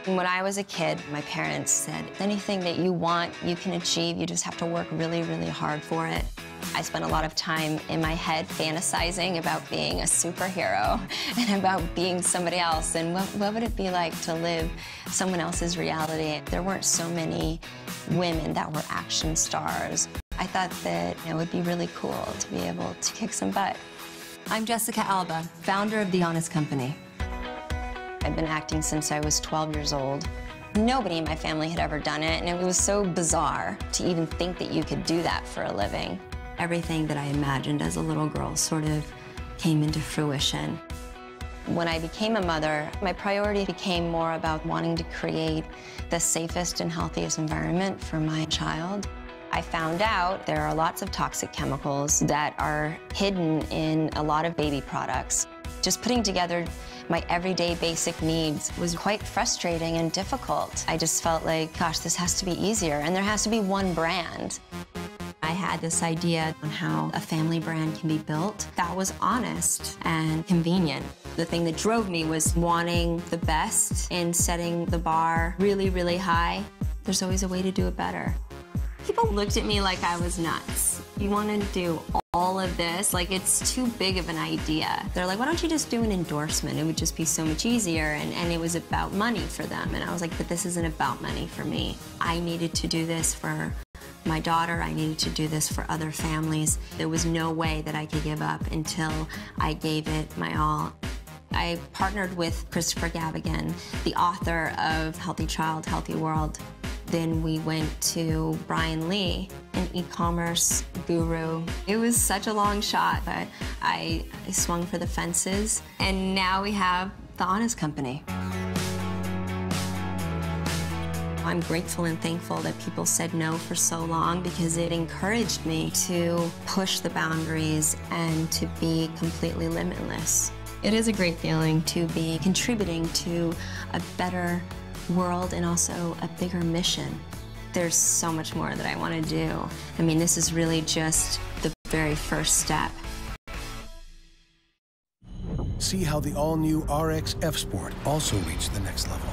When I was a kid, my parents said, anything that you want, you can achieve. You just have to work really, really hard for it. I spent a lot of time in my head fantasizing about being a superhero and about being somebody else and what would it be like to live someone else's reality. There weren't so many women that were action stars. I thought that it would be really cool to be able to kick some butt. I'm Jessica Alba, founder of The Honest Company. I've been acting since I was 12 years old. Nobody in my family had ever done it, and it was so bizarre to even think that you could do that for a living. Everything that I imagined as a little girl sort of came into fruition. When I became a mother, my priority became more about wanting to create the safest and healthiest environment for my child. I found out there are lots of toxic chemicals that are hidden in a lot of baby products. Just putting together my everyday basic needs was quite frustrating and difficult. I just felt like, gosh, this has to be easier, and there has to be one brand. I had this idea on how a family brand can be built that was honest and convenient. The thing that drove me was wanting the best and setting the bar really, really high. There's always a way to do it better. People looked at me like I was nuts. You want to do all of this? Like, it's too big of an idea. They're like, why don't you just do an endorsement? It would just be so much easier. And it was about money for them. And I was like, but this isn't about money for me. I needed to do this for my daughter. I needed to do this for other families. There was no way that I could give up until I gave it my all. I partnered with Christopher Gavigan, the author of Healthy Child, Healthy World. Then we went to Brian Lee, an e-commerce guru. It was such a long shot, but I swung for the fences. And now we have The Honest Company. I'm grateful and thankful that people said no for so long because it encouraged me to push the boundaries and to be completely limitless. It is a great feeling to be contributing to a better world and also a bigger mission. There's so much more that I want to do. I mean, this is really just the very first step. See how the all-new RX F Sport also reached the next level.